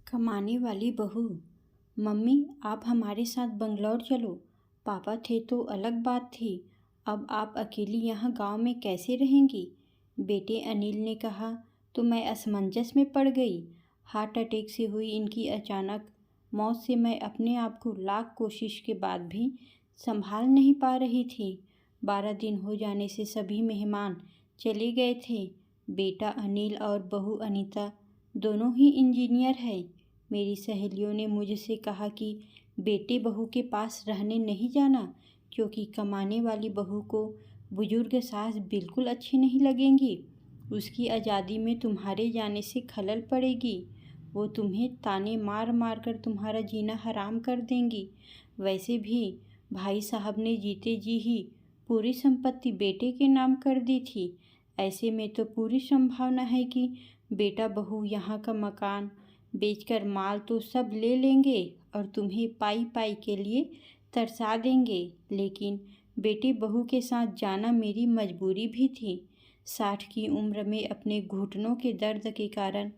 कमाने वाली बहू। मम्मी, आप हमारे साथ बंगलौर चलो। पापा थे तो अलग बात थी, अब आप अकेली यहाँ गांव में कैसे रहेंगी? बेटे अनिल ने कहा तो मैं असमंजस में पड़ गई। हार्ट अटैक से हुई इनकी अचानक मौत से मैं अपने आप को लाख कोशिश के बाद भी संभाल नहीं पा रही थी। 12 दिन हो जाने से सभी मेहमान चले गए थे। बेटा अनिल और बहू अनीता दोनों ही इंजीनियर हैं। मेरी सहेलियों ने मुझसे कहा कि बेटे बहू के पास रहने नहीं जाना, क्योंकि कमाने वाली बहू को बुजुर्ग सास बिल्कुल अच्छी नहीं लगेंगी। उसकी आज़ादी में तुम्हारे जाने से खलल पड़ेगी। वो तुम्हें ताने मार मार कर तुम्हारा जीना हराम कर देंगी। वैसे भी भाई साहब ने जीते जी ही पूरी संपत्ति बेटे के नाम कर दी थी। ऐसे में तो पूरी संभावना है कि बेटा बहू यहाँ का मकान बेचकर माल तो सब ले लेंगे और तुम्हें पाई पाई के लिए तरसा देंगे। लेकिन बेटी बहू के साथ जाना मेरी मजबूरी भी थी। 60 की उम्र में अपने घुटनों के दर्द के कारण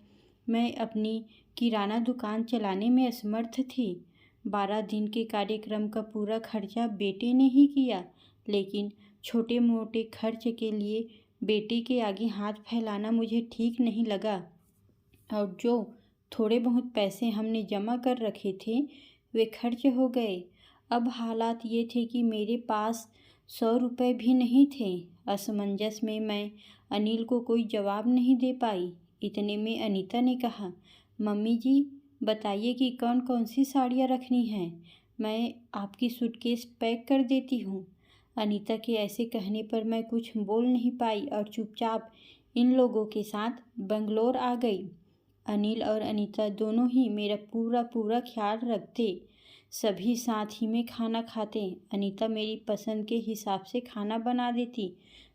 मैं अपनी किराना दुकान चलाने में असमर्थ थी। 12 दिन के कार्यक्रम का पूरा खर्चा बेटे ने ही किया, लेकिन छोटे मोटे खर्च के लिए बेटे के आगे हाथ फैलाना मुझे ठीक नहीं लगा। और जो थोड़े बहुत पैसे हमने जमा कर रखे थे वे खर्च हो गए। अब हालात ये थे कि मेरे पास 100 रुपये भी नहीं थे। असमंजस में मैं अनिल को कोई जवाब नहीं दे पाई। इतने में अनीता ने कहा, मम्मी जी बताइए कि कौन कौन सी साड़ियाँ रखनी हैं, मैं आपकी सूटकेस पैक कर देती हूँ। अनीता के ऐसे कहने पर मैं कुछ बोल नहीं पाई और चुपचाप इन लोगों के साथ बंगलोर आ गई। अनिल और अनीता दोनों ही मेरा पूरा पूरा ख्याल रखते। सभी साथ ही में खाना खाते। अनीता मेरी पसंद के हिसाब से खाना बना देती।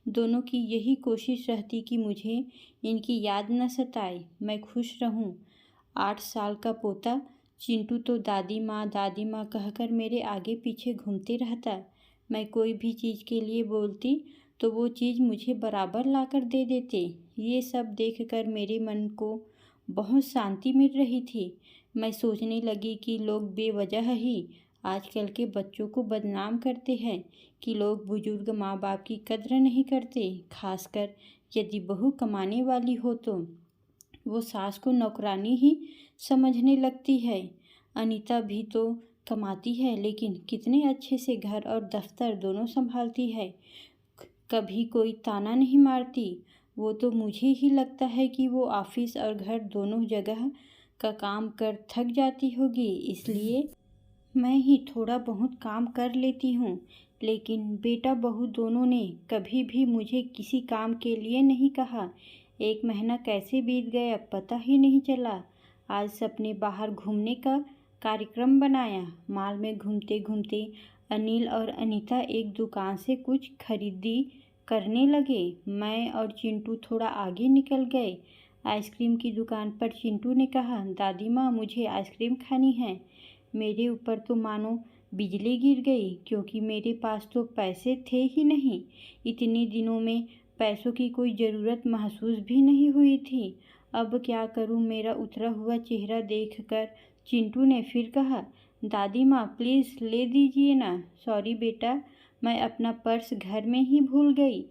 दोनों की यही कोशिश रहती कि मुझे इनकी याद न सताए, मैं खुश रहूं। 8 साल का पोता चिंटू तो दादी माँ कहकर मेरे आगे पीछे घूमते रहता। मैं कोई भी चीज़ के लिए बोलती तो वो चीज़ मुझे बराबर लाकर दे देते। ये सब देखकर मेरे मन को बहुत शांति मिल रही थी। मैं सोचने लगी कि लोग बेवजह ही आजकल के बच्चों को बदनाम करते हैं कि लोग बुजुर्ग माँ बाप की कद्र नहीं करते, खासकर यदि बहू कमाने वाली हो तो वो सास को नौकरानी ही समझने लगती है। अनीता भी तो कमाती है, लेकिन कितने अच्छे से घर और दफ्तर दोनों संभालती है। कभी कोई ताना नहीं मारती। वो तो मुझे ही लगता है कि वो ऑफिस और घर दोनों जगह का काम कर थक जाती होगी, इसलिए मैं ही थोड़ा बहुत काम कर लेती हूँ। लेकिन बेटा बहू दोनों ने कभी भी मुझे किसी काम के लिए नहीं कहा। 1 महीना कैसे बीत गया पता ही नहीं चला। आज सबने बाहर घूमने का कार्यक्रम बनाया। मॉल में घूमते घूमते अनिल और अनीता एक दुकान से कुछ खरीदी करने लगे। मैं और चिंटू थोड़ा आगे निकल गए। आइसक्रीम की दुकान पर चिंटू ने कहा, दादी माँ मुझे आइसक्रीम खानी है। मेरे ऊपर तो मानो बिजली गिर गई, क्योंकि मेरे पास तो पैसे थे ही नहीं। इतने दिनों में पैसों की कोई ज़रूरत महसूस भी नहीं हुई थी। अब क्या करूं? मेरा उतरा हुआ चेहरा देखकर चिंटू ने फिर कहा, दादी माँ प्लीज़ ले दीजिए ना। सॉरी बेटा, मैं अपना पर्स घर में ही भूल गई।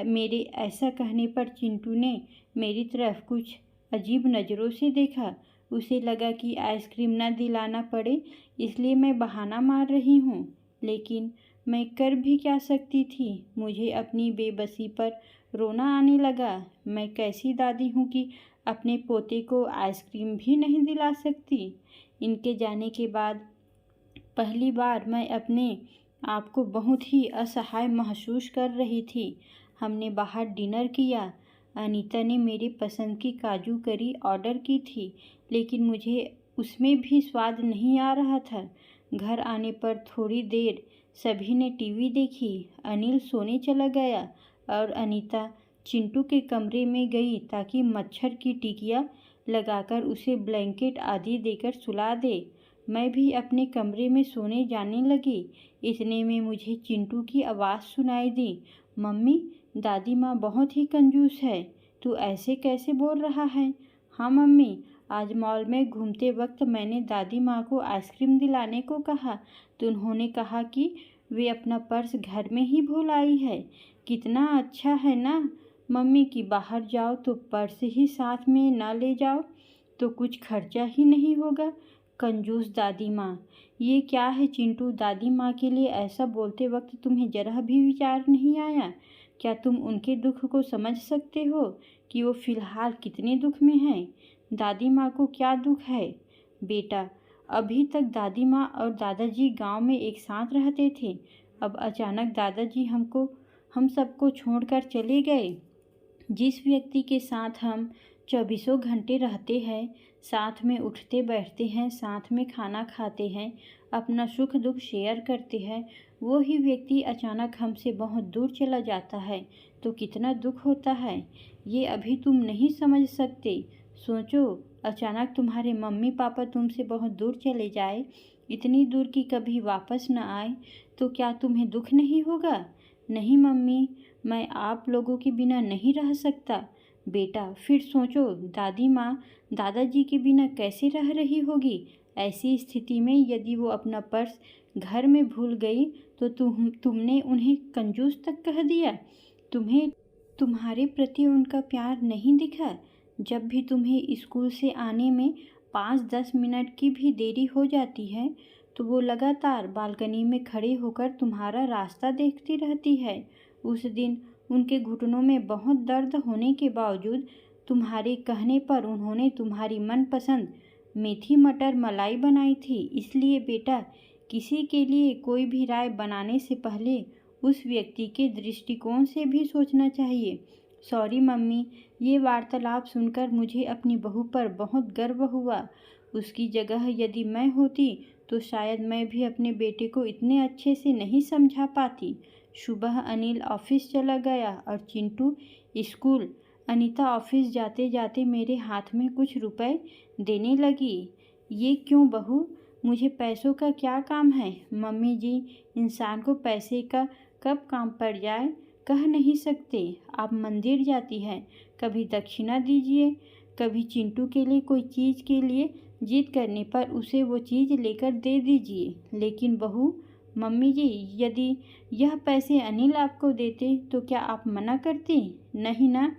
मेरे ऐसा कहने पर चिंटू ने मेरी तरफ कुछ अजीब नज़रों से देखा। उसे लगा कि आइसक्रीम न दिलाना पड़े, इसलिए मैं बहाना मार रही हूँ। लेकिन मैं कर भी क्या सकती थी? मुझे अपनी बेबसी पर रोना आने लगा। मैं कैसी दादी हूँ कि अपने पोते को आइसक्रीम भी नहीं दिला सकती। इनके जाने के बाद पहली बार मैं अपने आप को बहुत ही असहाय महसूस कर रही थी। हमने बाहर डिनर किया। अनीता ने मेरी पसंद की काजू करी ऑर्डर की थी, लेकिन मुझे उसमें भी स्वाद नहीं आ रहा था। घर आने पर थोड़ी देर सभी ने टीवी देखी। अनिल सोने चला गया और अनीता चिंटू के कमरे में गई ताकि मच्छर की टिकिया लगाकर उसे ब्लैंकेट आदि देकर सुला दे। मैं भी अपने कमरे में सोने जाने लगी। इतने में मुझे चिंटू की आवाज़ सुनाई दी, मम्मी दादी माँ बहुत ही कंजूस है, तू ऐसे कैसे बोल रहा है? हाँ मम्मी, आज मॉल में घूमते वक्त मैंने दादी माँ को आइसक्रीम दिलाने को कहा तो उन्होंने कहा कि वे अपना पर्स घर में ही भूल आई है। कितना अच्छा है ना मम्मी कि बाहर जाओ तो पर्स ही साथ में ना ले जाओ तो कुछ खर्चा ही नहीं होगा। कंजूस दादी माँ। ये क्या है चिंटू, दादी माँ के लिए ऐसा बोलते वक्त तुम्हें जरा भी विचार नहीं आया? क्या तुम उनके दुख को समझ सकते हो कि वो फिलहाल कितने दुख में हैं? दादी माँ को क्या दुख है? बेटा, अभी तक दादी माँ और दादाजी गांव में एक साथ रहते थे। अब अचानक दादाजी हम सबको छोड़कर चले गए। जिस व्यक्ति के साथ हम चौबीसों घंटे रहते हैं, साथ में उठते बैठते हैं, साथ में खाना खाते हैं, अपना सुख दुख शेयर करते हैं, वो ही व्यक्ति अचानक हमसे बहुत दूर चला जाता है तो कितना दुख होता है। ये अभी तुम नहीं समझ सकते। सोचो, अचानक तुम्हारे मम्मी पापा तुमसे बहुत दूर चले जाए, इतनी दूर कि कभी वापस न आए, तो क्या तुम्हें दुख नहीं होगा? नहीं मम्मी, मैं आप लोगों के बिना नहीं रह सकता। बेटा, फिर सोचो, दादी माँ दादाजी के बिना कैसे रह रही होगी? ऐसी स्थिति में यदि वो अपना पर्स घर में भूल गई तो तुमने उन्हें कंजूस तक कह दिया? तुम्हें तुम्हारे प्रति उनका प्यार नहीं दिखा? जब भी तुम्हें स्कूल से आने में 5-10 मिनट की भी देरी हो जाती है तो वो लगातार बालकनी में खड़े होकर तुम्हारा रास्ता देखती रहती है। उस दिन उनके घुटनों में बहुत दर्द होने के बावजूद तुम्हारे कहने पर उन्होंने तुम्हारी मनपसंद मेथी मटर मलाई बनाई थी। इसलिए बेटा, किसी के लिए कोई भी राय बनाने से पहले उस व्यक्ति के दृष्टिकोण से भी सोचना चाहिए। सॉरी मम्मी, ये वार्तालाप सुनकर मुझे अपनी बहू पर बहुत गर्व हुआ। उसकी जगह यदि मैं होती तो शायद मैं भी अपने बेटे को इतने अच्छे से नहीं समझा पाती। सुबह अनिल ऑफिस चला गया और चिंटू स्कूल। अनीता ऑफिस जाते जाते मेरे हाथ में कुछ रुपए देने लगी। ये क्यों बहू, मुझे पैसों का क्या काम है? मम्मी जी, इंसान को पैसे का कब काम पड़ जाए कह नहीं सकते। आप मंदिर जाती हैं, कभी दक्षिणा दीजिए, कभी चिंटू के लिए कोई चीज़ के लिए जिद करने पर उसे वो चीज़ लेकर दे दीजिए। लेकिन बहू, मम्मी जी, यदि यह पैसे अनिल आपको देते तो क्या आप मना करती? नहीं ना,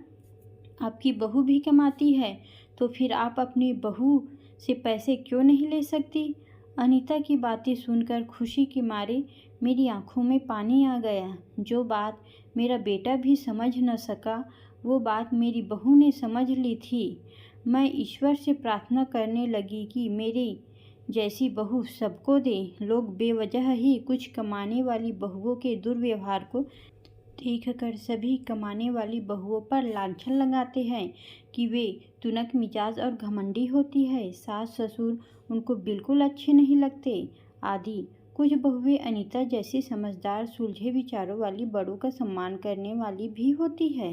आपकी बहू भी कमाती है तो फिर आप अपनी बहू से पैसे क्यों नहीं ले सकती? अनीता की बातें सुनकर खुशी के मारे मेरी आंखों में पानी आ गया। जो बात मेरा बेटा भी समझ न सका वो बात मेरी बहू ने समझ ली थी। मैं ईश्वर से प्रार्थना करने लगी कि मेरी जैसी बहू सबको दे। लोग बेवजह ही कुछ कमाने वाली बहुओं के दुर्व्यवहार को देखकर सभी कमाने वाली बहुओं पर लांछन लगाते हैं कि वे तुनक मिजाज और घमंडी होती है, सास ससुर उनको बिल्कुल अच्छे नहीं लगते आदि। कुछ बहुएं अनीता जैसी समझदार सुलझे विचारों वाली बड़ों का सम्मान करने वाली भी होती है।